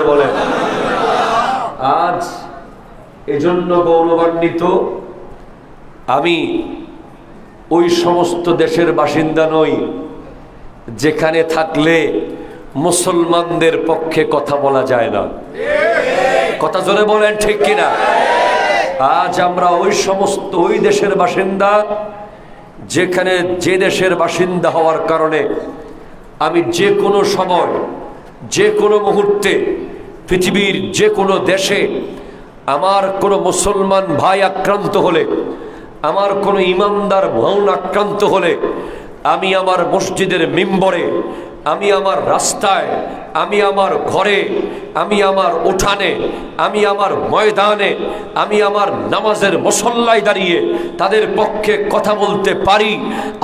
বলেন। আজ এজন্য গৌরবান্বিত আমি ওই সমস্ত দেশের বাসিন্দা নই যেখানে থাকলে মুসলমানদের পক্ষে কথা বলা যায় না। কথা জোরে বলেন, ঠিক কিনা? আজ আমরা ওই দেশের বাসিন্দা যেখানে, যে দেশের বাসিন্দা হওয়ার কারণে আমি যে কোনো সময়, যে কোনো মুহূর্তে পৃথিবীর যে কোনো দেশে আমার কোনো মুসলমান ভাই আক্রান্ত হলে, আমার কোনো ইমানদার বোন আক্রান্ত হলে, আমি আমার মসজিদের মিম্বরে, আমি আমার রাস্তায়, আমি আমার ঘরে, আমি আমার উঠানে, আমি আমার ময়দানে, আমি আমার নামাজের মুসল্লায় দাঁড়িয়ে তাদের পক্ষে কথা বলতে পারি।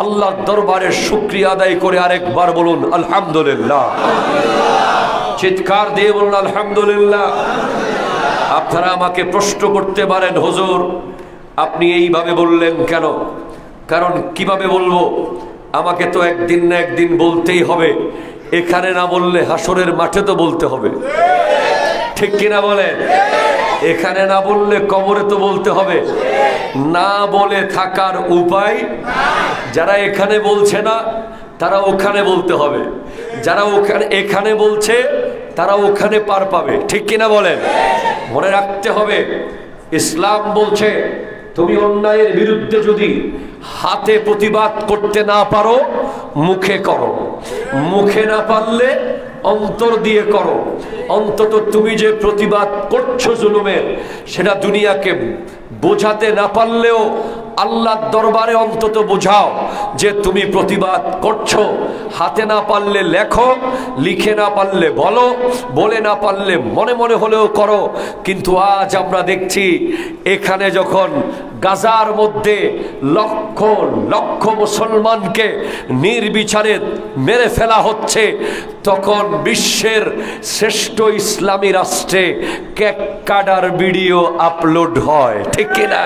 আল্লাহর দরবারে শুকরিয়া আদায় করে আরেকবার বলুন আলহামদুলিল্লাহ। চিৎকার দিয়ে বলুন আলহামদুলিল্লাহ। আপনারা আমাকে প্রশ্ন করতে পারেন, হুজুর আপনি এইভাবে বললেন কেন? কারণ কিভাবে বলবো, আমাকে তো একদিন না একদিন বলতেই হবে। এখানে না বললে হাসরের মাঠে তো বলতে হবে, ঠিক কিনা বলেন? এখানে না বললে কবরে তো বলতে হবে। না বলে থাকার উপায়, যারা এখানে বলছে না তারা ওখানে বলতে হবে, যারা এখানে বলছে তারা ওখানে পার পাবে, ঠিক কিনা বলেন? মনে রাখতে হবে, ইসলাম বলছে তুমি অন্যায়ের বিরুদ্ধে যদি হাতে প্রতিবাদ করতে না পারো, মুখে করো। মুখে না পারলে অন্তর দিয়ে করো। অন্তত তুমি যে প্রতিবাদ করছো জুলুমের, সেটা দুনিয়াকে বোঝাতে না পারলেও আল্লাহর দরবারে অন্তত বোঝাও যে তুমি প্রতিবাদ করছো। হাতে না পারলে লেখো, লিখে না পারলে বলো, বলে না পারলে মনে মনে হলেও করো। কিন্তু আজ আমরা দেখছি এখানে যখন গাজার মধ্যে লক্ষ লক্ষ মুসলমানকে নির্বিচারে মেরে ফেলা হচ্ছে, তখন বিশ্বের শ্রেষ্ঠ ইসলামী রাষ্ট্রে কেক কাটার ভিডিও আপলোড হয়, ঠিক কিনা?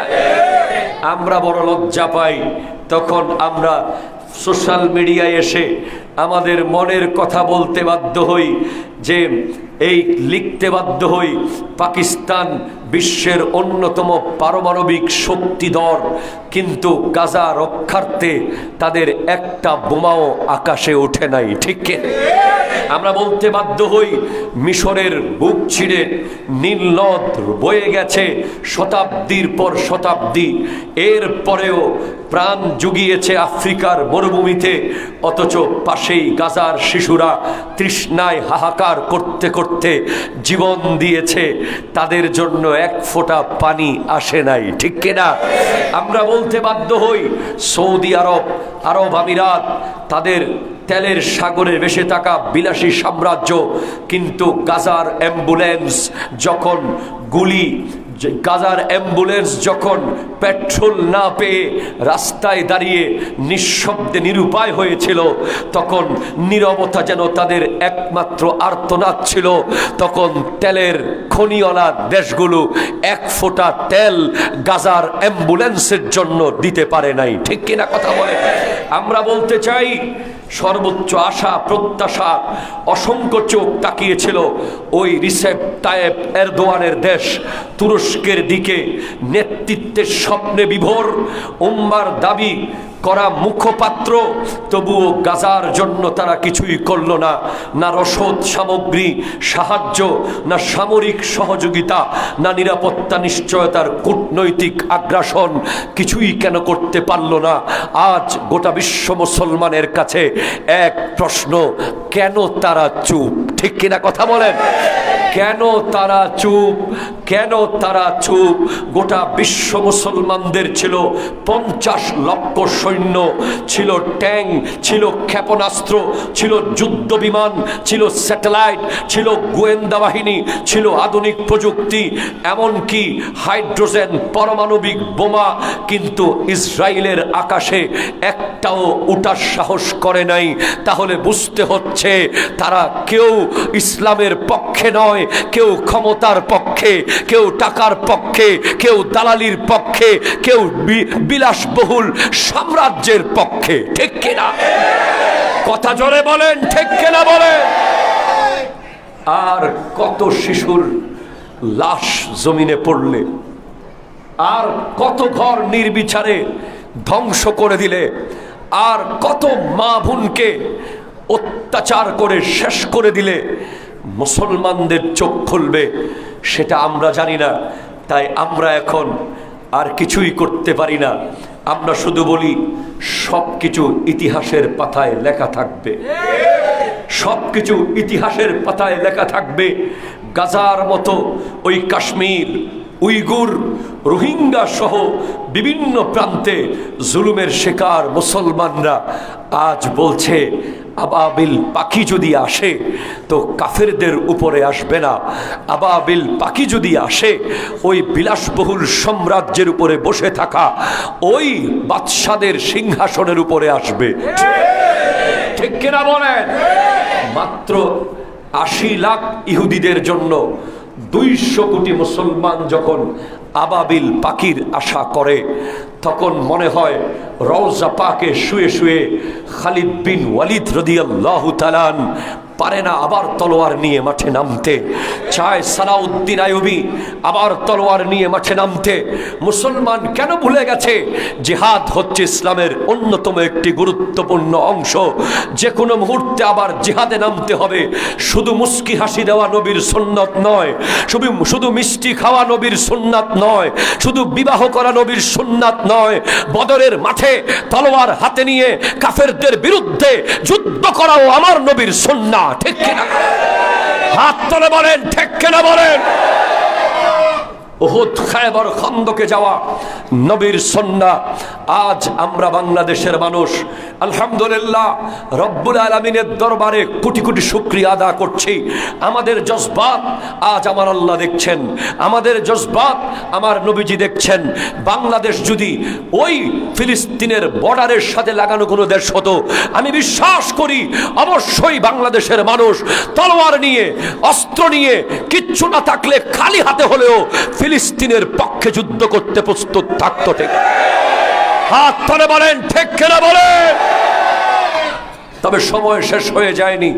আমরা বড় লজ্জা পাই। তখন আমরা সোশ্যাল মিডিয়ায় এসে আমাদের মনের কথা বলতে বাধ্য হই, যে এই লিখতে বাধ্য হই, পাকিস্তান বিশ্বের অন্যতম পারমাণবিক শক্তিধর, কিন্তু গাজা রক্ষার্থে তাদের একটা বোমাও আকাশে ওঠে নাই, ঠিক কি? আমরা বলতে বাধ্য হই, মিশরের বুক ছিঁড়ে নীল নদ বয়ে গেছে শতাব্দীর পর শতাব্দী, এর পরেও প্রাণ জুগিয়েছে আফ্রিকার মরুভূমিতে, অথচ পাশেই গাজার শিশুরা তৃষ্ণায় হাহাকার করতে করতে জীবন দিয়েছে, তাদের জন্য এক ফোঁটা পানি আসে নাই, ঠিক কিনা? আমরা বলতে বাধ্য হই, সৌদি আরব, আরব আমিরাত, তাদের তেলের সাগরে ভেসে থাকা বিলাসী সাম্রাজ্য, কিন্তু গাজার অ্যাম্বুলেন্স যখন গাজার অ্যাম্বুলেন্স যখন পেট্রোল না পেয়ে রাস্তায় দাঁড়িয়ে নিঃশব্দে নিরুপায় হয়েছিল, তখন নীরবতা যেন তাদের একমাত্র আর্তনাদ ছিল। তখন তেলের খনিওয়ালা দেশগুলো এক ফোঁটা তেল গাজার অ্যাম্বুলেন্সের জন্য দিতে পারে নাই, ঠিক কিনা কথা বলে? আমরা বলতে চাই, সর্বোচ্চ আশা প্রত্যাশা, অসংখ্য চোখ তাকিয়েছিল ওই রিসেপ তাইয়েপ এরদোয়ানের দেশ তুরস্কের দিকে। নেতৃত্বের স্বপ্নে বিভোর, উম্মার দাবি করা মুখপাত্র, তবুও গাজার জন্য তারা কিছুই করল না। না রসদ সামগ্রী সাহায্য, না সামরিক সহযোগিতা, না নিরাপত্তা নিশ্চয়তার কূটনৈতিক আগ্রাসন, কিছুই কেন করতে পারল না। আজ গোটা বিশ্ব মুসলমানের কাছে এক প্রশ্ন, কেন তারা চুপ? ঠিক কিনা কথা বলেন? কেন তারা চুপ? কেন তারা চুপ? গোটা বিশ্ব মুসলমানদের ছিল 50 লক্ষ সৈন্য, ছিল ট্যাঙ্ক, ছিল ক্ষেপণাস্ত্র, ছিল যুদ্ধ বিমান, ছিল স্যাটেলাইট, ছিল গোয়েন্দা বাহিনী, ছিল আধুনিক প্রযুক্তি, এমনকি হাইড্রোজেন পারমাণবিক বোমা, কিন্তু ইসরায়েলের আকাশে একটাও উঠার সাহস করে নাই। তাহলে বুঝতে হচ্ছে তারা কেউ ইসলামের পক্ষে নয়, কেউ ক্ষমতার পক্ষে, কেউ টাকার পক্ষে, কেউ দালালির পক্ষে, কেউ বিলাসবহুল সাম্রাজ্যের পক্ষে, ঠিক কিনা? কথা জোরে বলেন, ঠিক কিনা বলেন? আর কত শিশুর লাশ জমিনে পড়লে, আর কত ঘর নির্বিচারে ধ্বংস করে দিলে, আর কত মা বোনকে অত্যাচার করে শেষ করে দিলে মুসলমানদের চোখ খুলবে সেটা আমরা জানি না। তাই আমরা এখন আর কিছুই করতে পারি না। আমরা শুধু বলি সব কিছু ইতিহাসের পাতায় লেখা থাকবে, সব কিছু ইতিহাসের পাতায় লেখা থাকবে। গাজার মতো ওই কাশ্মীর, উইগুর, রোহিঙ্গা সহ বিভিন্ন প্রান্তে জুলুমের শিকার মুসলমানরা আজ বলছে আবাবিল পাখি যদি আসে তো কাফেরদের উপরে আসবে না, আবাবিল পাখি যদি আসে ওই বিলাসবহুল সাম্রাজ্যের উপরে বসে থাকা ওই বাদশাদের সিংহাসনের উপরে আসবে। ঠিক কিনা বলেন? মাত্র ৮০ লাখ ইহুদিদের জন্য ২০০ কোটি মুসলমান যখন আবাবিল পাখির আশা করে, তখন মনে হয় রওজা পাকে শুয়ে শুয়ে খালিদ বিন ওয়ালিদ রাদিয়াল্লাহু তাআলা পারে না আবার তলোয়ার নিয়ে মাঠে নামতে, চায় সালাউদ্দিন আইয়ুবী আবার তলোয়ার নিয়ে মাঠে নামতে। মুসলমান কেন ভুলে গেছে জিহাদ হচ্ছে ইসলামের অন্যতম একটি গুরুত্বপূর্ণ অংশ। যে কোনো মুহূর্তে আবার জিহাদে নামতে হবে। শুধু মুস্কি হাসি দেওয়া নবীর সুন্নাত নয়, শুধু মিষ্টি খাওয়া নবীর সুন্নাত নয়, শুধু বিবাহ করা নবীর সুন্নাত নয়, বদরের মাঠে তলোয়ার হাতে নিয়ে কাফেরদের বিরুদ্ধে যুদ্ধ করাও আমার নবীর সুন্নাত। ঠিক কিনা? হাত তুলে বলেন ঠিক কিনা বলেন। উহুদ, খায়বার, খন্দকে যাওয়া নবীর সুন্নাত। আজ আমরা বাংলাদেশের মানুষ আলহামদুলিল্লাহ রব্বুল আলামিনের দরবারে কোটি কোটি শুকরিয়া আদা করছি। আমাদের জজবাত আজ আমার আল্লাহ দেখছেন, আমাদের জজবাত আমার নবীজি দেখছেন। বাংলাদেশ যদি ওই ফিলিস্তিনের বর্ডারের সাথে লাগানো কোনো দেশ হতো, আমি বিশ্বাস করি অবশ্যই বাংলাদেশের মানুষ তলোয়ার নিয়ে, অস্ত্র নিয়ে, কিচ্ছু না থাকলে খালি হাতে হলেও ফিলিস্তিনের পক্ষে যুদ্ধ করতে প্রস্তুত থাকতো। ঠিক হাত তুলে বলেন ঠিক কিনা বলেন। তবে সময় শেষ হয়ে যায়নি।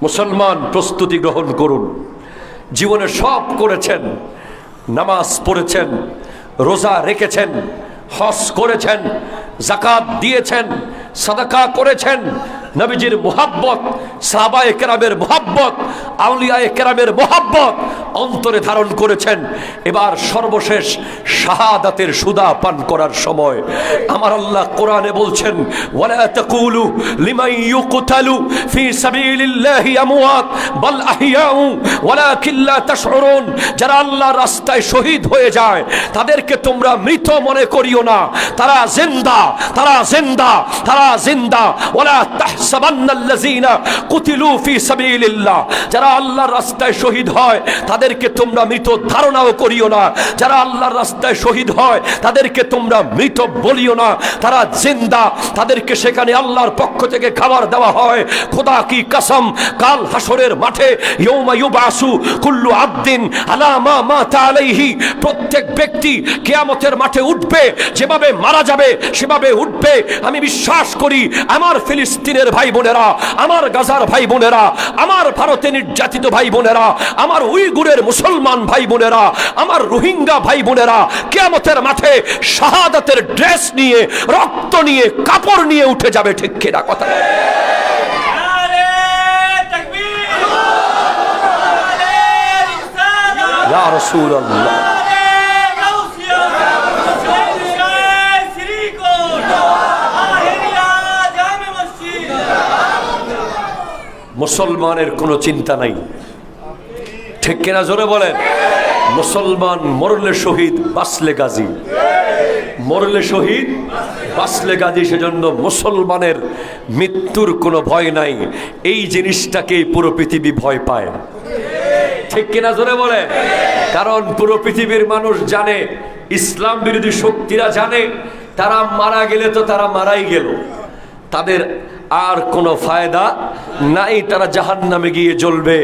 মুসলমান প্রস্তুতি গ্রহণ করুন। জীবনে সব করেছেন, নামাজ পড়েছেন, রোজা রেখেছেন, হজ করেছেন, যাকাত দিয়েছেন, সাদাকা করেছেন, নবীজির মুহাব্বত, সাহাবায়ে কেরামের মুহাব্বত, আউলিয়ায়ে কেরামের মুহাব্বত অন্তরে ধারণ করেছেন। এবার সর্বশেষ শাহাদাতের সুদা পান করার সময়। আমার আল্লাহ কোরআনে বলছেন, ওয়ালা তাকুলু লিমান ইউকতালু ফি সাবিলিল্লাহি আমওয়াত বাল আহইয়াউ ওয়ালাকিন লা তাশউরুন। যারা আল্লাহর রাস্তায় শহীদ হয়ে যায় তাদেরকে তোমরা মৃত মনে করিও না, তারা জিন্দা, তারা জিন্দা, তারা জিন্দা। ওয়ালা তাহসাবান্নাল্লাযিনা কুতিলু ফি সাবিলিল্লাহ। যারা আল্লাহর রাস্তায় শহীদ হয় তাদেরকে তোমরা মৃত ধারণাও করিও না। যারা আল্লাহর রাস্তায় শহীদ হয় তাদেরকে তোমরা মৃত বলিও না, তারা জিন্দা। তাদেরকে সেখানে আল্লাহর পক্ষ থেকে খাবার দেওয়া হয়। খোদা কি কসম, কাল হাসরের মাঠে ইয়াউমা ইউবাসু কুল্লু আবদিন আলা মা মাতা আলাইহি। প্রত্যেক ব্যক্তি কিয়ামতের মাঠে উঠবে, যেভাবে মারা যাবে সেভাবে উঠবে। আমি বিশ্বাস করি আমার ফিলিস্তিনের ভাই বোনেরা, আমার গাজার ভাই বোনেরা, আমার ভারতে নির্যাতিত ভাই বোনেরা, আমার উইগুরের মুসলমান ভাই বোনেরা, আমার রোহিঙ্গা ভাই বোনেরা কিয়ামতের মাঠে শাহাদাতের ড্রেস নিয়ে, রক্ত নিয়ে, কাপড় নিয়ে উঠে যাবে। ঠিক কিনা কথা? ইয়া রাসূলুল্লাহ, মুসলমানের কোনো চিন্তা নাই। ঠিক কিনা জোরে বলেন? মুসলমান মরলে শহীদ, বাঁচলে গাজী। মরলে শহীদ, বাঁচলে গাজী। সেজন্য মুসলমানের মৃত্যুর কোনো ভয় নাই। এই জিনিসটাকেই পুরো পৃথিবী ভয় পায়। ঠিক কিনা জোরে বলে? কারণ পুরো পৃথিবীর মানুষ জানে, ইসলাম বিরোধী শক্তিরা জানে, তারা মারা গেলে তো তারা মারাই গেল, তাদের আর কোনো ফায়দা নাই, তারা জাহান্নামে গিয়ে জ্বলবে।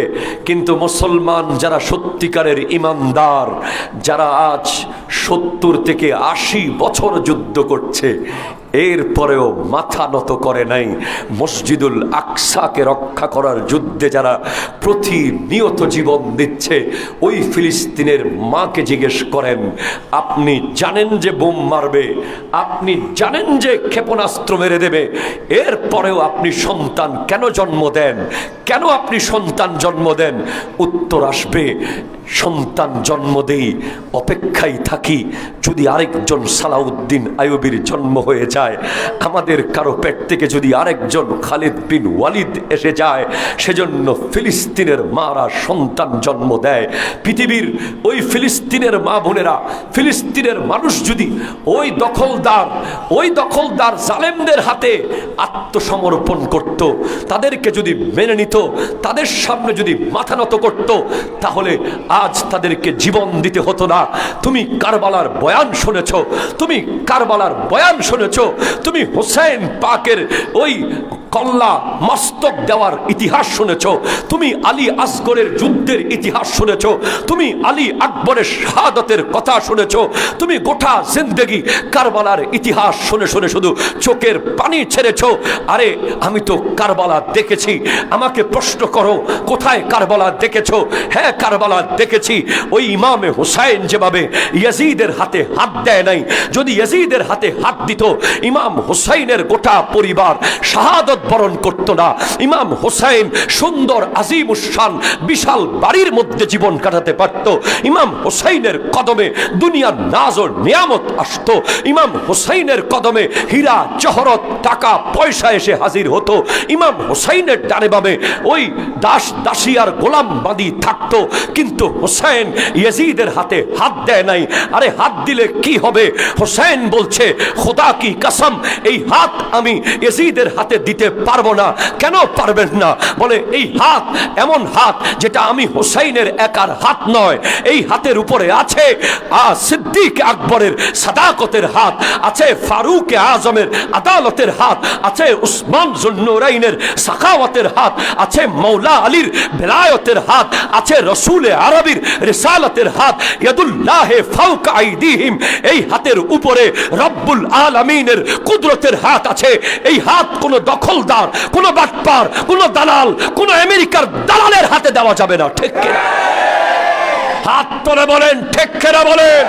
কিন্তু মুসলমান যারা সত্যিকারের ইমানদার, যারা আজ ৭০ থেকে ৮০ বছর যুদ্ধ করছে, এরপরেও মাথা নত করে নাই। মসজিদুল আকসাকে রক্ষা করার যুদ্ধে যারা প্রতিনিয়ত জীবন দিচ্ছে, ওই ফিলিস্তিনের মাকে জিজ্ঞেস করেন, আপনি জানেন যে বোম মারবে, আপনি জানেন যে ক্ষেপণাস্ত্র মেরে দেবে, এরপরেও আপনি সন্তান কেন জন্ম দেন? কেন আপনি সন্তান জন্ম দেন? উত্তর আসবে, সন্তান জন্ম দেই, অপেক্ষায় থাকি যদি আরেকজন সালাউদ্দিন আইয়ুবীর জন্ম হয়ে যায়, আমাদের কারো পেট থেকে যদি আরেকজন খালিদ বিন ওয়ালিদ এসে যায়, সেজন্য ফিলিস্তিনের মারা সন্তান জন্ম দেয়। পৃথিবীর ওই ফিলিস্তিনের মা বোনেরা, ফিলিস্তিনের মানুষ যদি ওই দখলদার জালেমদের হাতে আত্মসমর্পণ করত, তাদেরকে যদি মেনে নিত, তাদের সামনে যদি মাথা নত করত, তাহলে আজ তাদেরকে জীবন দিতে হতো না। তুমি কারবালার বয়ান শুনেছ, তুমি কারবালার বয়ান শুনেছ, তুমি হুসাইন পাকের ওই কল্লা মস্তক দেওয়ার ইতিহাস শুনেছ, তুমি আলী আসগরের যুদ্ধের ইতিহাস শুনেছ, তুমি আলী আকবরের শাহাদাতের কথা শুনেছ, তুমি গোটা জিন্দেগি কারবালার ইতিহাস শুনে শুনে শুধু চোখের পানি ছেড়েছ। আরে আমি তো কারবালা দেখেছি, আমাকে প্রশ্ন করো কোথায় কারবালা দেখেছ? হ্যাঁ, কারবালা দেখেছি। ওই ইমামে হুসাইন যেভাবে ইয়াজিদের হাতে হাত দেয় নাই, যদি ইয়াজিদের হাতে হাত দিত, ইমাম হুসাইনের গোটা পরিবার শাহাদত বরণ করত না। ইমাম হুসাইন সুন্দর আজিমুশান বিশাল বাড়ির মধ্যে জীবন কাটাতে পারত। ইমাম হুসাইনের কদমে দুনিয়ার নাজ ও নিয়ামত আসতো। ইমাম হুসাইনের কদমে হীরা জহরত টাকা পয়সা এসে হাজির হতো। ইমাম হুসাইনের ডানে বামে ওই দাস দাসী আর গোলাম বাদী থাকতো, কিন্তু হুসাইন ইয়াজিদের হাতে হাত দেয় নাই। আরে হাত দিলে কি হবে? হুসাইন বলছে, খোদা কি কসম, এই হাত আমি ইয়াজিদের হাতে দিতে পারবো না। কেন পারবেন না? বলে, এই হাত এমন হাত যেটা আমি হুসাইনের একার হাত নয়, এই হাতের উপরে আছে সিদ্দিক আকবরের সাদাকতের হাত, আছে ফারুক আজমের আদালতের হাত, আছে উসমান জুন্নুরাইনের সাখাওয়াতের হাত, আছে মৌলা আলীর বেলায়তের হাত, আছে রসুল আরবির রিসালাতের হাত। ইয়াদুল্লাহে ফাওকা আইদিহিম, এই হাতের উপরে রব্বুল আলামিনের কুদরতের হাত আছে। এই হাত কোনো দখলদার, কোনো বাটপার, কোনো দালাল, কোনো আমেরিকার দালালের হাতে দেওয়া যাবে না। ঠিক কিনা? হাত তোলে বলেন, ঠিক কিনা বলেন?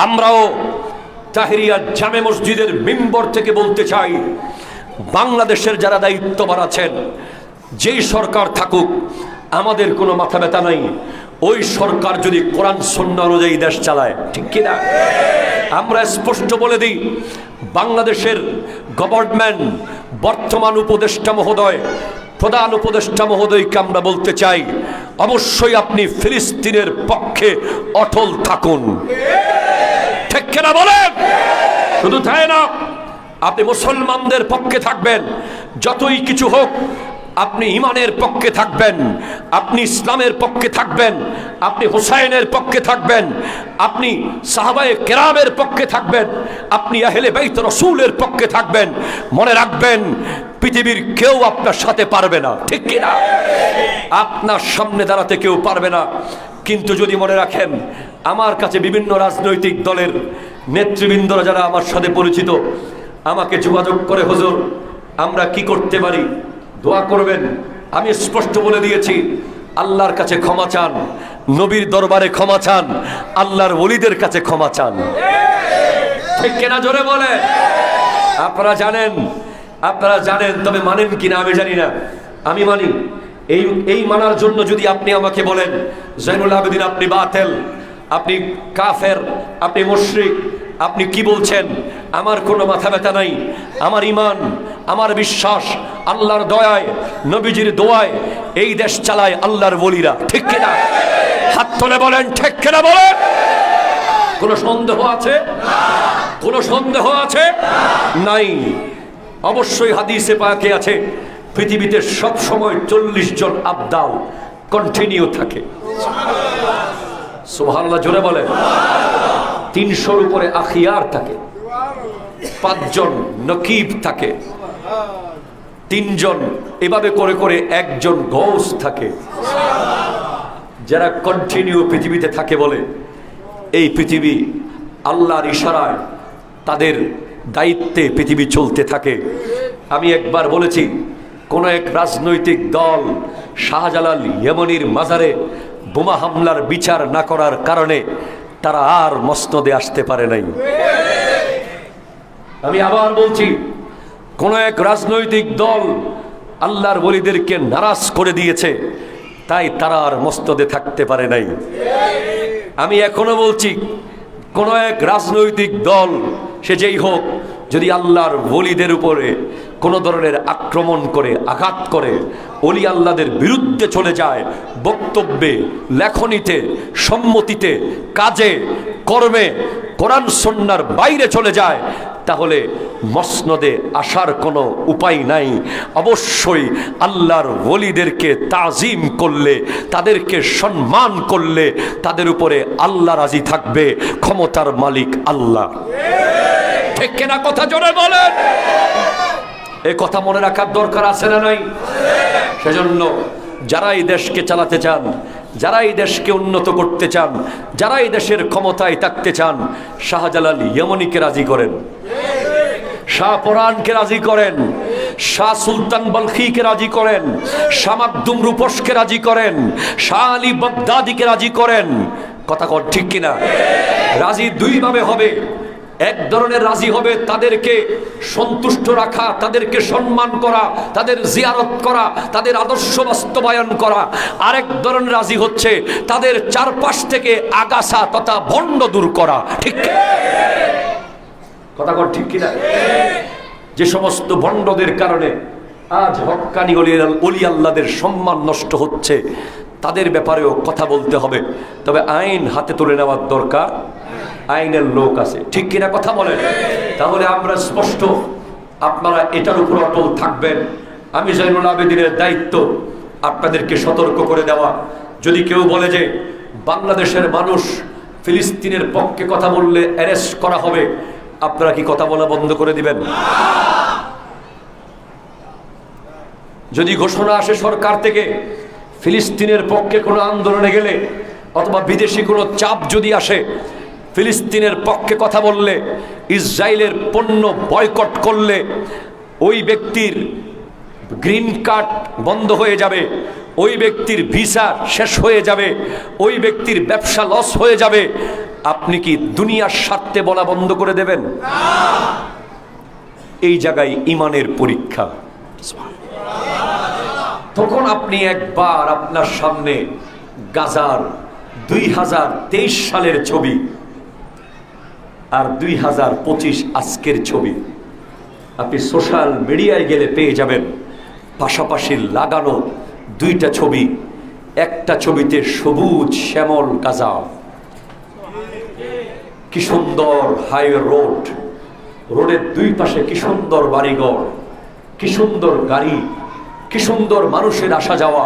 আমরাও তাহিরিয়া জামে মসজিদের মিম্বর থেকে বলতে চাই, বাংলাদেশের যারা দায়িত্ববান আছেন, যেই সরকার থাকুক, আমাদের কোনো মাথা ব্যথা নাই। ওই সরকার যদি কোরআন সুন্নাহ অনুযায়ী দেশ চালায়, ঠিক কিনা? আমরা স্পষ্ট বলে দিই, বাংলাদেশের গভর্নমেন্ট, বর্তমান উপদেষ্টা মহোদয়, প্রধান উপদেষ্টা মহোদয়কে আমরা বলতে চাই, অবশ্যই আপনি ফিলিস্তিনের পক্ষে অটল থাকুন। ঠিক কিনা বলেন? শুধু তাই না, আপনি মুসলমানদের পক্ষে থাকবেন, যতই কিছু হোক আপনি ইমানের পক্ষে থাকবেন, আপনি ইসলামের পক্ষে থাকবেন, আপনি হুসাইনের পক্ষে থাকবেন, আপনি সাহাবায়ে কেরামের পক্ষে থাকবেন, আপনি আহলে বাইত রাসূলের পক্ষে থাকবেন। মনে রাখবেন, পৃথিবীর কেউ আপনার সাথে পারবে না। ঠিক কিনা? আপনার সামনে দাঁড়াতে কেউ পারবে না। কিন্তু যদি মনে রাখেন, আমার কাছে বিভিন্ন রাজনৈতিক দলের নেতৃবৃন্দরা যারা আমার সাথে পরিচিত, আমাকে যোগাযোগ করে, হুজুর আমরা কি করতে পারি, দোয়া করবেন। আমি স্পষ্ট বলে দিয়েছি, আল্লাহর কাছে ক্ষমা চান, নবীর দরবারে ক্ষমা চান, আল্লাহর ওলিদের কাছে ক্ষমা চান। ঠিক কিনা? জোরে বলে। আপনারা জানেন, তবে মানেন কিনা আমি জানি না। আমি মানি। এই মানার জন্য যদি আপনি আমাকে বলেন, জয়নুল আবেদিন আপনি বাতিল, আপনি কাফের, আপনি মুশরিক, আপনি কি বলছেন, আমার কোনো মাথা ব্যথা নাই। আমার ইমান, আমার বিশ্বাস, আল্লাহর দয়ায়, নবীজির দোয়ায় এই দেশ চালায় আল্লাহর ওলিরা। ঠিক কিনা? হাত তুলে বলেন, ঠিক কিনা বলেন? কোনো সন্দেহ আছে? কোনো সন্দেহ আছে? নাই। অবশ্যই হাদিসে পাকে আছে, পৃথিবীতে সব সময় 40 জন আবদাল কন্টিনিউ থাকে। সুবহানাল্লাহ, জোরে বলেন। 300-র উপরে আখিয়ার থাকে, 5 জন নকিব থাকে, 3 জন, এভাবে করে করে 1 জন গৌস থাকে। যারা কন্টিনিউ পৃথিবীতে থাকে বলে এই পৃথিবী আল্লাহর ইশারায় তাদের দায়িত্বে পৃথিবী চলতে থাকে। আমি একবার বলেছি, কোন এক রাজনৈতিক দল শাহজালাল ইয়েমনির মাজারে বোমা হামলার বিচার না করার কারণে তারা আর মসনদে আসতে পারে নাই। আমি আবার বলছি, কোন এক রাজনৈতিক দল আল্লাহর ওলিদেরকে নারাজ করে দিয়েছে, তাই তারা আর মসনদে থাকতে পারে নাই। আমি এখনো বলছি, কোন এক রাজনৈতিক দল সে যেই হোক, যদি আল্লাহর ওলিদের উপরে কোন ধরনের আক্রমণ করে, আঘাত করে, ওলি আল্লাহদের বিরুদ্ধে চলে যায়, বক্তব্যে, লেখনীতে, সম্মতিতে, কাজে, কর্মে কোরআন সুন্নাহর বাইরে চলে যায়, তাহলে মসনদে আসার কোনো উপায় নাই। অবশ্যই আল্লাহর ওলিদেরকে তাজিম করলে, তাদেরকে সম্মান করলে তাদের উপরে আল্লাহ রাজি থাকবে, ক্ষমতার মালিক আল্লাহ। ঠিক কিনা? কথা জোরে বলেন। এই কথা মনে রাখার দরকার আছে না নাই? সেজন্য যারা এই দেশকে চালাতে চান, যারা এই দেশকে উন্নত করতে চান, যারা এই দেশের ক্ষমতায় থাকতে চান, শাহজালাল ইয়েমনিকে রাজি করেন, শাহ পরানকে রাজি করেন, শাহ সুলতান বলখিকে রাজি করেন, শাহ মাকদুম রূপসকে রাজি করেন, শাহ আলী বাগদাদিকে রাজি করেন। কথা কর ঠিক কিনা? রাজি দুই ভাবে হবে। এক ধরনের রাজি হবে তাদেরকে সন্তুষ্ট রাখা, তাদেরকে সম্মান করা, তাদের জিয়ারত করা, তাদের আদর্শ বাস্তবায়ন করা। আরেক ধরনের রাজি হচ্ছে তাদের চারপাশ থেকে আগাছা তথা ভণ্ড দূর করা। ঠিক কথা কর ঠিক কিনা? যে সমস্ত ভণ্ডদের কারণে আজ হক্কানি ওলি আল্লাহদের সম্মান নষ্ট হচ্ছে, তাদের ব্যাপারেও কথা বলতে হবে। তবে আইন হাতে তুলে নেওয়ার দরকার, আইনের লোক আছে। ঠিক কিনা কথা বলেন? তাহলে আমরা স্পষ্ট, আপনারা এটার উপর অটল থাকবেন। আমি জয়নুল আবেদিনের দায়িত্ব আপনাদেরকে সতর্ক করে দেওয়া। যদি কেউ বলে যে বাংলাদেশের মানুষ ফিলিস্তিনের পক্ষে কথা বললে অ্যারেস্ট করা হবে, আপনারা কি কথা বলা বন্ধ করে দিবেন? যদি ঘোষণা আসে সরকার থেকে ফিলিস্তিনের পক্ষে কোনো আন্দোলনে গেলে, অথবা বিদেশি কোনো চাপ যদি আসে, ফিলিস্তিনের পক্ষে কথা বললে, ইসরায়েলের পণ্য বয়কট করলে ওই ব্যক্তির গ্রিন কার্ড বন্ধ হয়ে যাবে, ওই ব্যক্তির ভিসা শেষ হয়ে যাবে, ওই ব্যক্তির ব্যবসা লস হয়ে যাবে, আপনি কি দুনিয়ার স্বার্থে বলা বন্ধ করে দেবেন? এই জায়গায় ইমানের পরীক্ষা। তখন আপনি একবার আপনার সামনে গাজার 2023 সালের ছবি আর 2025 আজকের ছবি আপনি সোশ্যাল মিডিয়ায় গেলে পেয়ে যাবেন। পাশাপাশি লাগানো দুইটা ছবি, একটা ছবিতে সবুজ শ্যামল গাজা, কি সুন্দর হাইওয়ে রোড, রোডের দুই পাশে কি সুন্দর বাড়িঘর, কি সুন্দর গাড়ি, কি সুন্দর মানুষের আসা যাওয়া,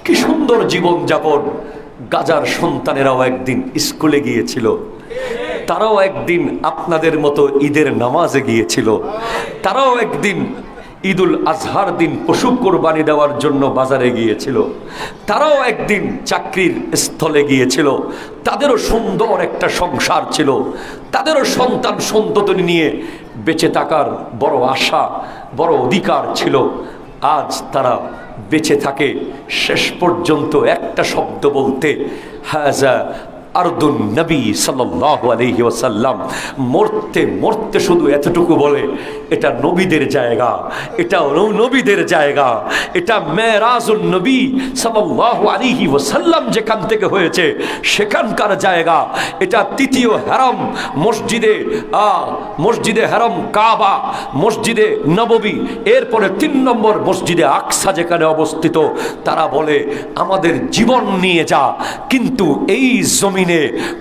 কি সুন্দর জীবন যাপন। গাজার সন্তানেরাও একদিন স্কুলে গিয়েছিল, তারাও একদিন আপনাদের মতো ঈদের নামাজে গিয়েছিল, তারাও একদিন ঈদুল আজহার দিন পশু কোরবানি দেওয়ার জন্য বাজারে গিয়েছিল, তারাও একদিন চাকরির স্থলে গিয়েছিল, তাদেরও সুন্দর একটা সংসার ছিল, তাদেরও সন্তান সন্ততি নিয়ে বেঁচে থাকার বড় আশা, বড় অধিকার ছিল। আজ তারা বেঁচে থাকে শেষ পর্যন্ত একটা শব্দ বলতে, হাজা আরদুন নবী সাল্লাল্লাহু আলাইহি ওয়াসাল্লাম। মরতে মরতে শুধু এতটুকু বলে, এটা নবীদের জায়গা, এটা নবীদের জায়গা, এটা মেরাজুন নবী সাল্লাল্লাহু আলাইহি ওয়াসাল্লাম যেখান থেকে হয়েছে সেখানকার জায়গা। এটা তৃতীয় হারাম মসজিদে হারাম কাবা, মসজিদে নববী, এরপরে 3 নম্বর মসজিদে আকসা যেখানে অবস্থিত। তারা বলে আমাদের জীবন নিয়ে যা, কিন্তু এই জমি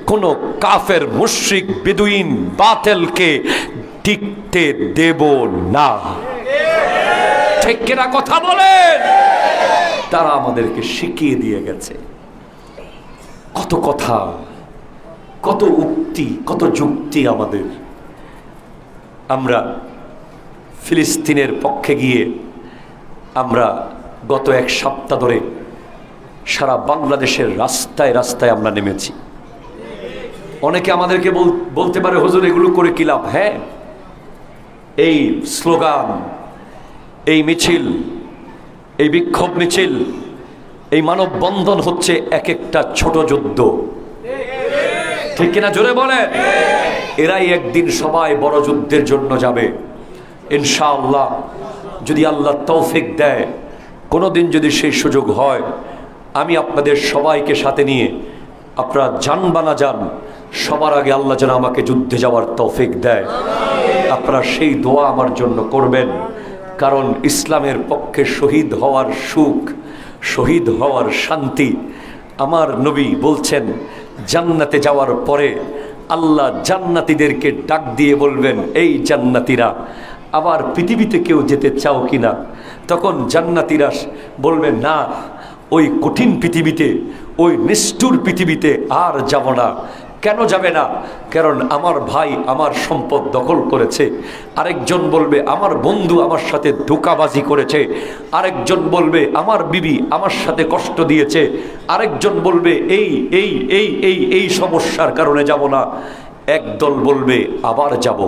কোন কাফের মুশরিক বেদুইন বাতিলকে টিকতে দেব না। ঠিক কিনা কথা বলেন? তারা আমাদেরকে শিখিয়ে দিয়ে গেছে কত কথা, কত উক্তি, কত যুক্তি আমাদের। আমরা ফিলিস্তিনের পক্ষে গিয়ে আমরা গত 1 সপ্তাহ ধরে সারা বাংলাদেশের রাস্তায় রাস্তায় আমরা নেমেছি। অনেকে আমাদেরকে বলতে পারে, হুজুর এগুলো করে কি লাভ? হ্যাঁ, এই স্লোগান, এই মিছিল, এই বিক্ষোভ মিছিল, এই মানববন্ধন হচ্ছে এক একটা ছোট যুদ্ধ। ঠিক কিনা জোরে বলেন? এরাই একদিন সবাই বড় যুদ্ধের জন্য যাবে ইনশাআল্লাহ, যদি আল্লাহ তৌফিক দেয়। কোনোদিন যদি সেই সুযোগ হয়, আমি আপনাদের সবাইকে সাথে নিয়ে, আপনারা যান বা না যান, সবার আগে আল্লাহ যেন আমাকে যুদ্ধে যাওয়ার তৌফিক দেয়। আপনারা সেই দোয়া আমার জন্য করবেন, কারণ ইসলামের পক্ষে শহীদ হওয়ার সুখ, শহীদ হওয়ার শান্তি। আমার নবী বলছেন, জান্নাতে যাওয়ার পরে আল্লাহ জান্নাতীদেরকে ডাক দিয়ে বলবেন, এই জান্নাতীরা, আবার পৃথিবীতে কেউ যেতে চাও কিনা? তখন জান্নাতীরা বলবেন, না, ওই কঠিন পৃথিবীতে, ওই নিষ্ঠুর পৃথিবীতে আর যাব না। কেন যাবে না? কারণ আমার ভাই আমার সম্পদ দখল করেছে। আরেকজন বলবে, আমার বন্ধু আমার সাথে ধোঁকাবাজি করেছে। আরেকজন বলবে, আমার বিবি আমার সাথে কষ্ট দিয়েছে। আরেকজন বলবে, এই এই এই এই এই সমস্যার কারণে যাব না। একদল বলবে, আবার যাব।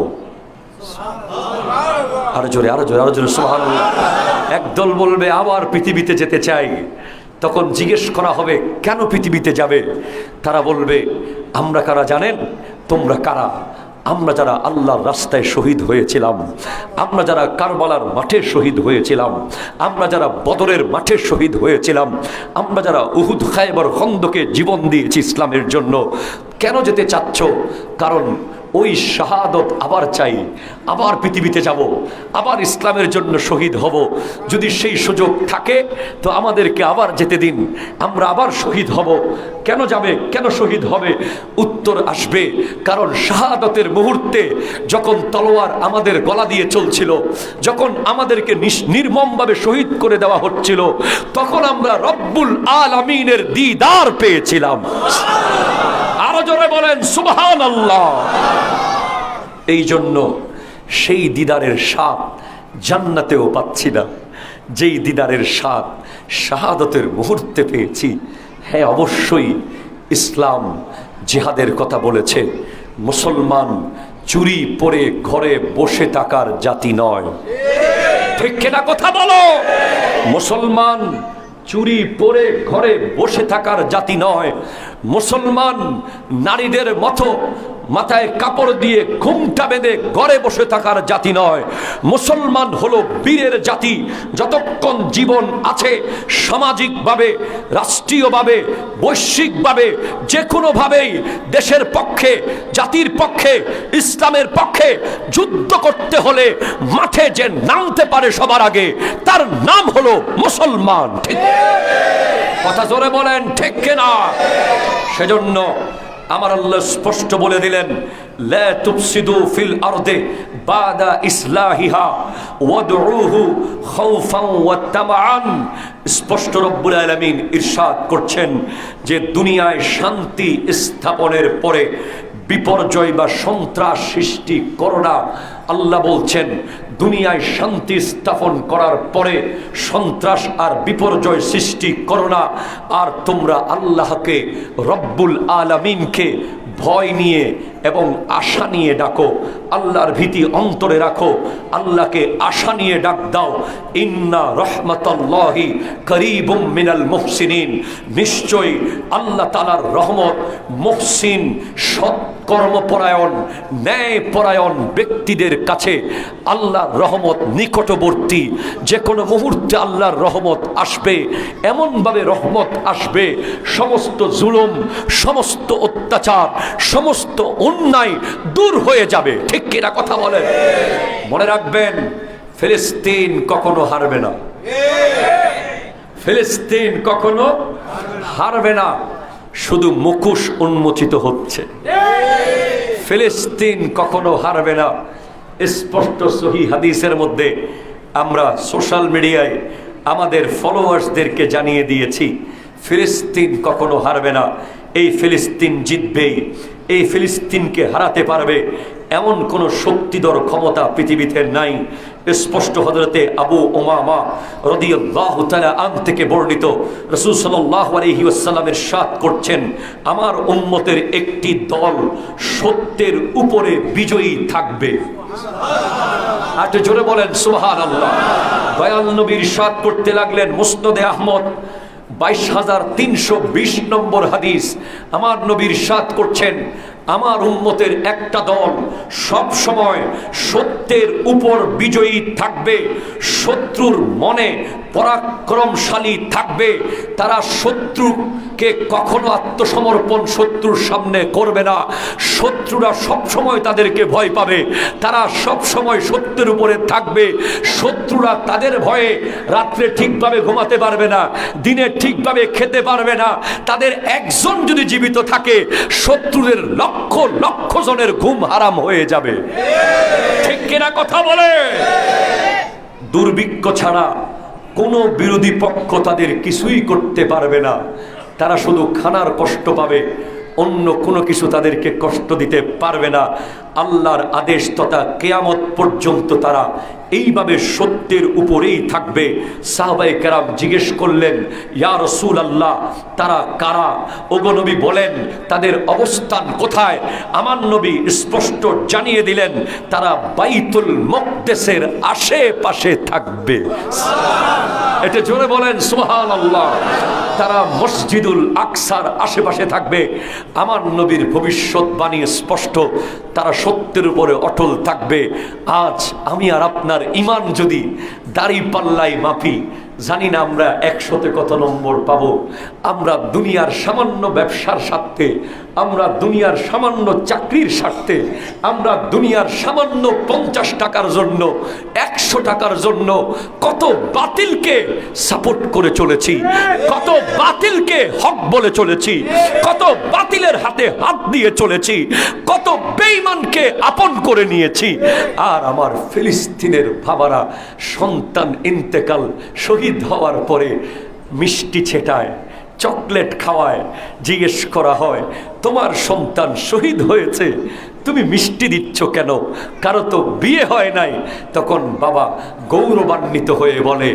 আরো জোরে, আরো জোরে, আরো জোরে সুবহানাল্লাহ। একদল বলবে, আবার পৃথিবীতে যেতে চাই। তখন জিজ্ঞেস করা হবে, কেন পৃথিবীতে যাবে? তারা বলবে, আমরা কারা জানেন? তোমরা কারা? আমরা যারা আল্লাহর রাস্তায় শহীদ হয়েছিলাম, আমরা যারা কারবালার মাঠে শহীদ হয়েছিলাম, আমরা যারা বদরের মাঠে শহীদ হয়েছিলাম, আমরা যারা উহুদ, খায়বার, খন্দকে জীবন দিয়েছি ইসলামের জন্য। কেন যেতে চাচ্ছ? কারণ ওই শাহাদত আবার চাই, আবার পৃথিবীতে যাব, আবার ইসলামের জন্য শহীদ হব। যদি সেই সুযোগ থাকে তো আমাদেরকে আবার যেতে দিন, আমরা আবার শহীদ হব। কেন যাবে? কেন শহীদ হবে? উত্তর আসবে, কারণ শাহাদতের মুহূর্তে যখন তলোয়ার আমাদের গলা দিয়ে চলছিল, যখন আমাদেরকে নির্মমভাবে শহীদ করে দেওয়া হচ্ছিল, তখন আমরা রব্বুল আলামিনের দিদার পেয়েছিলাম। আরো জোরে বলেন সুবহানাল্লাহ। এই জন্য সেই দিদারের স্বাদ জান্নাতেও পাচ্ছি না, যেই দিদারের স্বাদ শাহাদতের মুহূর্তে পেয়েছি। হ্যাঁ, অবশ্যই ইসলাম জিহাদের কথা বলেছে। মুসলমান চুরি পরে ঘরে বসে থাকার জাতি নয়। ঠিক কিনা কথা বলো? মুসলমান চুরি পরে ঘরে বসে থাকার জাতি নয়। মুসলমান নারীদের মতো মাথায় কাপড় দিয়ে ঘুমটা বেঁধে ঘরে বসে থাকার জাতি নয়। মুসলমান হলো বীরের জাতি। যতক্ষণ জীবন আছে, সামাজিকভাবে, রাষ্ট্রীয়ভাবে, বৈশ্বিকভাবে, যে কোনোভাবেই দেশের পক্ষে, জাতির পক্ষে, ইসলামের পক্ষে যুদ্ধ করতে হলে মাঠে যে নামতে পারে সবার আগে, তার নাম হলো মুসলমান। ঠিক কথা জোরে বলেন, ঠিক কিনা? সেজন্য আমার আল্লাহ স্পষ্ট বলে দিলেন, লা তুফসিদু ফিল আরদি বাদা ইসলাহিহা ওয়াদউহু খাউফান ওয়া তামাআন। স্পষ্ট রব্বুল আলামিন ইরশাদ করছেন যে দুনিয়ায় শান্তি স্থাপনের পরে বিপর্যয় বা সন্ত্রাস সৃষ্টি করো না। আল্লাহ বলছেন, দুনিয়ায় শান্তি স্থাপন করার পরে সন্ত্রাস আর বিপর্যয় সৃষ্টি করো না। আর তোমরা আল্লাহকে, রব্বুল আলামিনকে ভয় নিয়ে এবং আশা নিয়ে ডাকো। আল্লাহর ভীতি অন্তরে রাখো, আল্লাহকে আশা নিয়ে ডাক দাও। ইন্না রহমাতাল্লাহি করিবুম মিনাল মুহসিনিন। নিশ্চয়ই আল্লাহ তাআলার রহমত মুহসিন, সৎকর্মপরায়ণ, ন্যায়পরায়ণ ব্যক্তিদের কাছে আল্লাহর রহমত নিকটবর্তী। যে কোনো মুহূর্তে আল্লাহর রহমত আসবে, এমনভাবে রহমত আসবে, সমস্ত জুলুম, সমস্ত অত্যাচার, সমস্ত অন্যায় দূর হয়ে যাবে। ঠিক কিনা কথা বলেন? মনে রাখবেন, ফিলিস্তিন কখনো হারবে না। ফিলিস্তিন কখনো হারবে না, শুধু মুখোশ উন্মোচিত হচ্ছে। ফিলিস্তিন কখনো হারবে না। স্পষ্ট সহিহ হাদিসের মধ্যে আমরা সোশ্যাল মিডিয়ায় আমাদের ফলোয়ার্সদেরকে জানিয়ে দিয়েছি, ফিলিস্তিন কখনো হারবে না। এই ফিলিস্তিন জিতবেই। এই ফিলিস্তিনকে হারাতে পারবে এমন কোনো শক্তিধর ক্ষমতা পৃথিবীতে নাই। স্পষ্ট হযরতে আবু উমামা রাদিয়াল্লাহু তাআলা আন থেকে বর্ণিত, রাসূল সাল্লাল্লাহু আলাইহি ওয়াসাল্লাম ইরশাদ করছেন, আমার উম্মতের একটি দল সত্যের উপরে বিজয়ী থাকবে। আর জোরে বলেন সুবহানাল্লাহ। দয়াল নবী ইরশাদ করতে লাগলেন, মুসনাদে আহমদ 22,320 নম্বর হাদিস, আমার নবী ইরশাদ করছেন, আমার উম্মতের একটা দল সব সময় সত্যের উপর বিজয়ী থাকবে, শত্রুর মনে পরাক্রমশালী থাকবে, তারা শত্রুকে কখনো আত্মসমর্পণ শত্রুর সামনে করবে না, শত্রুরা সব সময় তাদেরকে ভয় পাবে, তারা সব সময় সত্যের উপরে থাকবে, শত্রুরা তাদের ভয়ে রাত্রে ঠিকভাবে ঘুমাতে পারবে না, দিনে ঠিকভাবে খেতে পারবে না, তাদের একজন যদি জীবিত থাকে শত্রুদের লক্ষ লক্ষ জনের ঘুম হারাম হয়ে যাবে। ঠিক কিনা কথা বলে? দুর্ভিক্ষ ছাড়া কোনো বিরোধী পক্ষ তাদের কিছুই করতে পারবে না, তারা শুধু খানার কষ্ট পাবে, অন্য কোনো কিছু তাদেরকে কষ্ট দিতে পারবে না। আল্লাহর আদেশ তথা কিয়ামত পর্যন্ত তারা এইভাবে সত্যের উপরেই থাকবে। সাহাবায়ে কেরাম জিজ্ঞেস করলেন, ইয়া রাসূলুল্লাহ, তারা কারা? ওগো নবী বলেন তাদের অবস্থান কোথায়? আমার নবী স্পষ্ট জানিয়ে দিলেন, তারা বাইতুল মুকদ্দাসের আশেপাশে থাকবে। এটা জোরে বলেন সুবহানাল্লাহ। তারা মসজিদুল আকসার আশেপাশে থাকবে। আমার নবীর ভবিষ্যৎবাণী স্পষ্ট, তারা সত্যের উপরে অটল থাকবে। আজ আমি আর আপনার ঈমান যদি দাড়ি পাল্লায় মাপি, জানি না আমরা 100-তে কত নম্বর পাবো। আমরা দুনিয়ার সামান্য ব্যবসার স্বার্থে, আমরা দুনিয়ার সামান্য চাকরির স্বার্থে, আমরা দুনিয়ার সামান্য 50 টাকার জন্য, 100 টাকার জন্য কত বাতিলকে সাপোর্ট করে চলেছি, কত বাতিলকে হক বলে চলেছি, কত বাতিলের হাতে হাত দিয়ে চলেছি, কত বেঈমানকে আপন করে নিয়েছি। আর আমার ফিলিস্তিনের বাবারা সন্তান ইন্তেকাল শহীদ হওয়ার পরে মিষ্টি ছেটায়, চকলেট খাওয়ায়, জিজ্ঞেস করা হয়, তোমার সন্তান শহীদ হয়েছে, তুমি মিষ্টি দিচ্ছ কেন? কারো তো বিয়ে হয় নাই। তখন বাবা গৌরবান্বিত হয়ে বলে,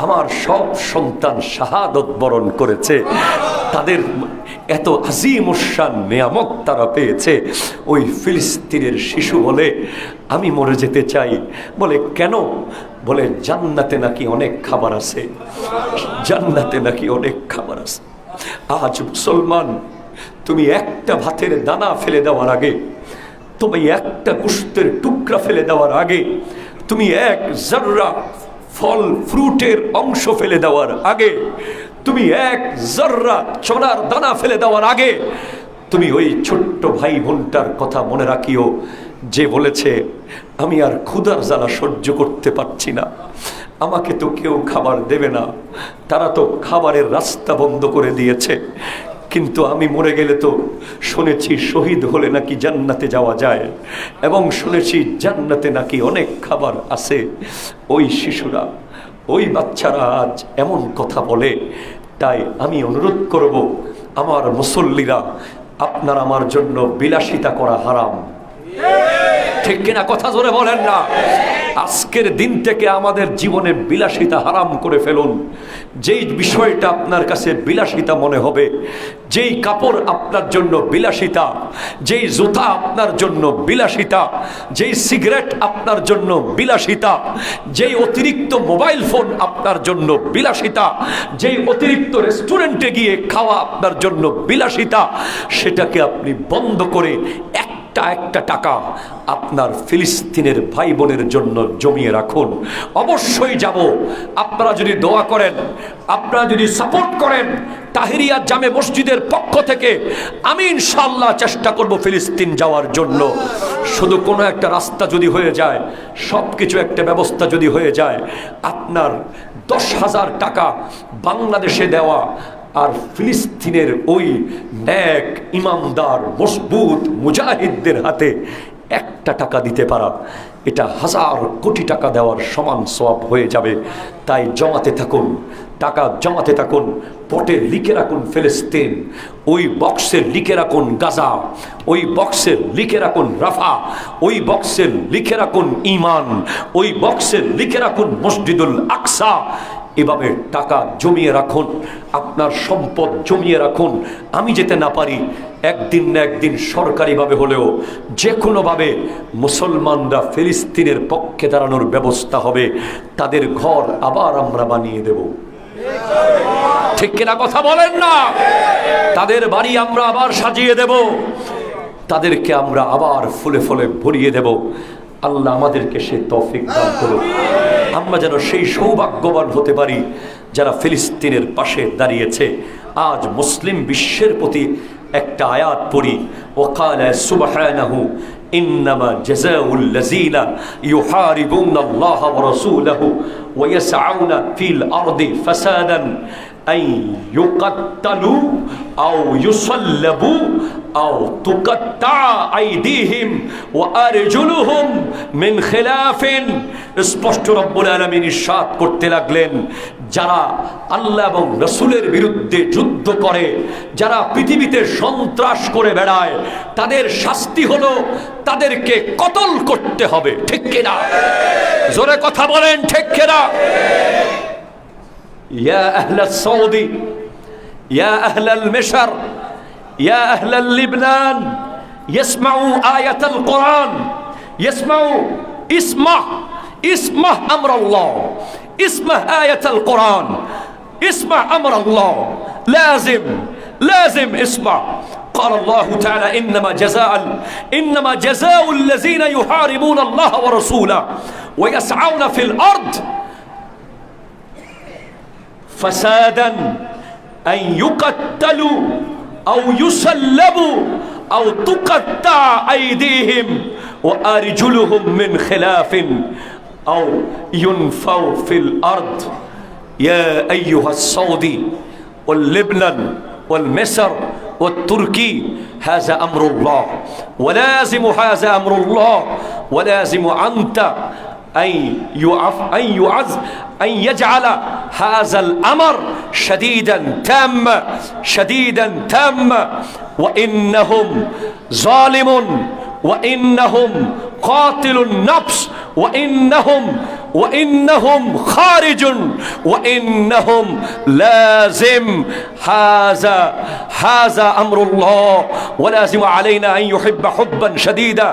আমার সব সন্তান শাহাদত বরণ করেছে, তাদের এত আজিমুশান নেয়ামত তারা পেয়েছে। ওই ফিলিস্তিনের শিশু বলে, আমি মরে যেতে চাই। বলে কেন? বলে জান্নাতে নাকি অনেক খাবার আছে, জান্নাতে নাকি অনেক খাবার আছে। আজ মুসলমান, তুমি একটা ভাতের দানা ফেলে দেওয়ার আগে, তুমি একটা গোশতের টুকরা ফেলে দেওয়ার আগে, তুমি এক জাররা ফল ফ্রুটের অংশ ফেলে দেওয়ার আগে, তুমি এক জাররা চনার দানা ফেলে দেওয়ার আগে, তুমি ওই ছোট্ট ভাই বোনটার কথা মনে রাখিও, যে বলেছে আমি আর ক্ষুধার জ্বালা সহ্য করতে পারছি না, আমাকে তো কেউ খাবার দেবে না, তারা তো খাবারের রাস্তা বন্ধ করে দিয়েছে, কিন্তু আমি মরে গেলে তো শুনেছি শহীদ হলে নাকি জান্নাতে যাওয়া যায়, এবং শুনেছি জান্নাতে নাকি অনেক খাবার আছে। ওই শিশুরা, ওই বাচ্চারা আজ এমন কথা বলে। তাই আমি অনুরোধ করব, আমার মুসল্লিরা, আপনার আমার জন্য বিলাসিতা করা হারাম। ঠিক কিনা কথা জোরে বলেন না? আজকের দিন থেকে আমাদের জীবনে বিলাসিতা হারাম করে ফেলুন। যেই বিষয়টা আপনার কাছে বিলাসিতা মনে হবে, যেই কাপড় আপনার জন্য বিলাসিতা, যেই জুতা আপনার জন্য বিলাসিতা, যেই সিগারেট আপনার জন্য বিলাসিতা, যেই অতিরিক্ত মোবাইল ফোন আপনার জন্য বিলাসিতা, যেই অতিরিক্ত রেস্টুরেন্টে গিয়ে খাওয়া আপনার জন্য বিলাসিতা, সেটাকে আপনি বন্ধ করে একটা টাকা আপনার ফিলিস্তিনের ভাই বোনের জন্য জমিয়ে রাখুন। অবশ্যই যাব। আপনারা যদি দোয়া করেন, আপনারা যদি সাপোর্ট করেন, তাহিরিয়া জামে মসজিদের পক্ষ থেকে আমি ইনশাআল্লাহ চেষ্টা করব ফিলিস্তিন যাওয়ার জন্য। শুধু কোনো একটা রাস্তা যদি হয়ে যায়, সব কিছু একটা ব্যবস্থা যদি হয়ে যায়, আপনার 10,000 টাকা বাংলাদেশে দেওয়া আর ফিলিস্তিনের ওই নেক ইমানদার মজবুত মুজাহিদদের হাতে একটা টাকা দিতে পারা, এটা 1000 কোটি টাকা দেওয়ার সমান সওয়াব হয়ে যাবে। তাই জমাতে থাকুন, টাকা জমাতে থাকুন, পটে লিখে রাখুন ফিলিস্তিন, ওই বক্সে লিখে রাখুন গাজা, ওই বক্সে লিখে রাখুন রাফা, ওই বক্সে লিখে রাখুন ঈমান, ওই বক্সে লিখে রাখুন মসজিদুল আকসা। এভাবে টাকা জমিয়ে রাখুন, আপনার সম্পদ জমিয়ে রাখুন। আমি যেতে না পারি, একদিন না একদিন সরকারিভাবে হলেও যে কোনোভাবে মুসলমানরা ফিলিস্তিনের পক্ষে দাঁড়ানোর ব্যবস্থা হবে, তাদের ঘর আবার আমরা বানিয়ে দেব। ঠিক কিনা কথা বলেন না? তাদের বাড়ি আমরা আবার সাজিয়ে দেব, তাদেরকে আমরা আবার ফুলে ফুলে ভরিয়ে দেব। আল্লাহ আমাদেরকে সে তৌফিক দান করুন, আমরা যেন সেই সৌভাগ্যবান হতে পারি যারা ফিলিস্তিনের পাশে দাঁড়িয়েছে। আজ মুসলিম বিশ্বের প্রতি একটা আয়াত পড়ি, ওয়াকালা সুবহানাহু ইন্নামা জাযাউল লাযিনা ইউহারিবুনা আল্লাহ ওয়া রাসূলাহু ওয়া ইয়াসআউনা ফিল আরদি ফাসাদান আন ইউকাত্তালু আও ইউসাল্লাবু আও তুকাত্তা আইদিহিম ওয়া আরজুলুহুম মিন খিলাফিন। স্পষ্ট রব্বুল আলামিন ইরশাদ করতে লাগলেন, যারা আল্লাহ এবং রাসূলের বিরুদ্ধে যুদ্ধ করে, যারা পৃথিবীতে সন্ত্রাস করে বেড়ায়, তাদের শাস্তি হলো তাদেরকে কতল করতে হবে। ঠিক কিনা? জোরে কথা বলেন, ঠিক কিনা? ইয়া আহলাস সৌদি, ইয়া আহলাল মিশর, ইয়া আহলাল লিবনান, ইসমাউ আয়াতাল কোরআন, ইসমাউ ইসমা اسمع أمر الله، اسمع آية القرآن، اسمع أمر الله، لازم اسمع. قال الله تعالى إنما جزاء الذين يحاربون الله ورسوله ويسعون في الأرض فسادا أن يقتلوا أو يسلبوا أو تقطع أيديهم وأرجلهم من خلاف أو ينفوا في الأرض. يا أيها السعودي واللبنان والمصر والتركي، هذا أمر الله، ولازم هذا أمر الله، ولازم أنت أن يجعل هذا الأمر شديدا تاما وإنهم ظالم وإنهم قاتل النفس وإنهم خارج وإنهم لازم. هذا أمر الله، ولازم علينا أن يحب حبا شديدا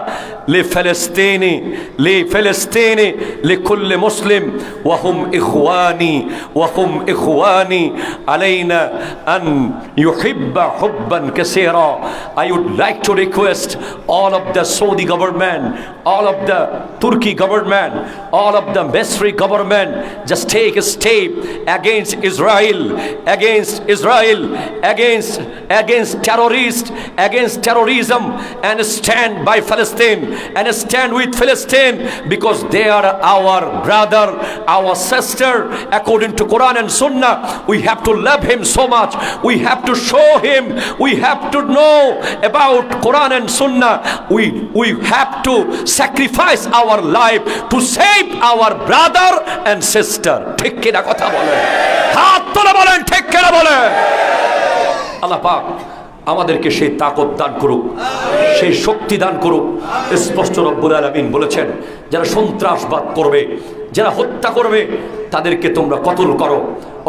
لفلسطين لكل مسلم، وهم إخواني علينا أن يحب حبا كثيرا. I would like to request all of the Saudi government, all of the Turkey government, all of the Misri government, just take a step against Israel, against terrorists, against terrorism, and stand by Palestine and stand with Palestine, because they are our brother, our sister. According to Quran and Sunnah, we have to love him so much. We have to show him. We have to know about Quran and Sunnah. We have to sacrifice our life to save our brother and sister. ঠিক কিনা কথা বলেন? হাত তুলে বলেন, ঠিক কিনা বলেন? আল্লাহ পাক আমাদেরকে সেই তাকত দান করুক, সেই শক্তি দান করুক। স্পষ্ট রব্বুল আলামিন বলেছেন, যারা সন্ত্রাসবাদ করবে, যারা হত্যা করবে, তাদেরকে তোমরা কতল করো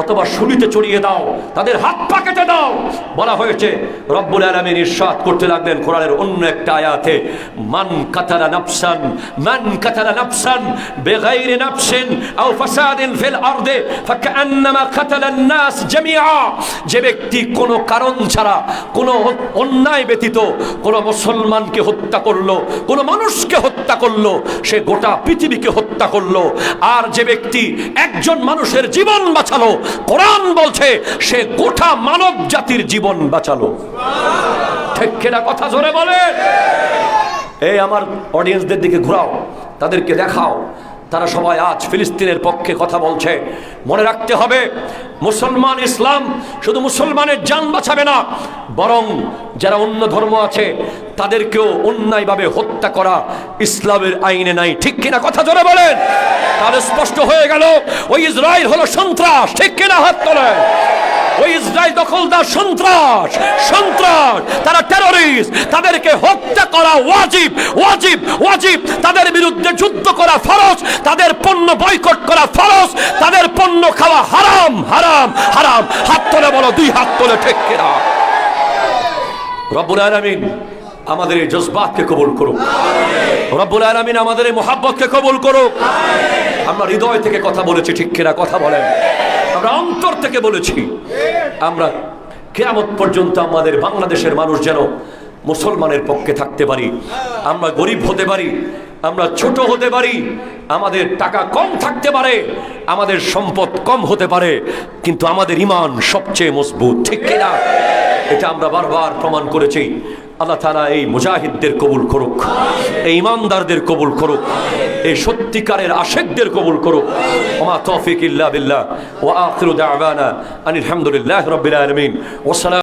অথবা শুলিতে চড়িয়ে দাও, তাদের হাত পা কেটে দাও। বলা হয়েছে, রব্বুল আলামিন ইরশাদ করতে লাগলেন কোরআনের অন্য একটা আয়াতে, মান কাতালা নাফসান বিগাইরি নাফসিন আও ফাসাদিন ফিল আরদি ফাকান্নামা কাতালান নাস জামিআ। যে ব্যক্তি কোনো কারণ ছাড়া, কোনো অন্যায় ব্যতীত কোনো মুসলমানকে হত্যা করলো, কোনো মানুষকে হত্যা করলো, সে গোটা পৃথিবীকে হত্যা করলো। আর যে ব্যক্তি একজন মানুষের জীবন বাঁচালো, কোরআন বলছে সে গোটা মানব জাতির জীবন বাঁচালো। ঠিক কিনা কথা জোরে বলেন? এই আমার অডিয়েন্সদের দিকে ঘোরাও, তাদেরকে দেখাও তারা সবাই আজ ফিলিস্তিনের পক্ষে কথা বলছে। মনে রাখতে হবে, মুসলমান ইসলাম শুধু মুসলমানের জান বাঁচাবে না, বরং যারা অন্য ধর্ম আছে তাদেরকেও অন্যায়ভাবে হত্যা করা ইসলামের আইনে নাই। ঠিক কিনা? কথা জোরে বলেন। তাহলে স্পষ্ট হয়ে গেল ওই ইসরায়েল হলো সন্ত্রাস। ঠিক কিনা? হাত তোলেন। ওই ইসরায়েল দখলদার সন্ত্রাস, সন্ত্রাস, তারা টেররিস্ট। তাদেরকে হত্যা করা ওয়াজিব, ওয়াজিব, ওয়াজিব। তাদের বিরুদ্ধে যুদ্ধ করা ফরজ, তাদের পণ্য বয়কট করা ফরজ, তাদের পণ্য খাওয়া হারাম, হারাম, হারাম। হাত তোলে বলো, দুই হাত তোলে। ঠিক কিনা? রব্বুল আলামিন আমাদের এই জজবাতকে কবুল করুক। রব্বুল আলামিন আমাদের এই মুহাব্বতকে কবুল করুক। আমরা হৃদয় থেকে কথা বলেছি। ঠিক কিনা? কথা বলেন। আমরা অন্তর থেকে বলেছি। আমরা কিয়ামত পর্যন্ত আমাদের বাংলাদেশের মানুষ যেন মুসলমানের পক্ষে থাকতে পারি। আমরা গরিব হতে পারি, আমরা ছোট হতে পারি, আমাদের টাকা কম থাকতে পারে, আমাদের সম্পদ কম হতে পারে, কিন্তু আমাদের ঈমান সবচেয়ে মজবুত। ঠিক কিনা? এটা আমরা বারবার প্রমাণ করেছি। আল্লাহ তাআলা এই মুজাহিদদের কবুল করুক, এই ঈমানদারদের কবুল করুক, এই সত্যিকারের আশিকদের কবুল করুক। ওয়া মা তৌফিক ইল্লা বিল্লাহ ওয়া আখিরু দাওয়ানা আনিল হামদুলিল্লাহি রাব্বিল আলামিন। ওয়া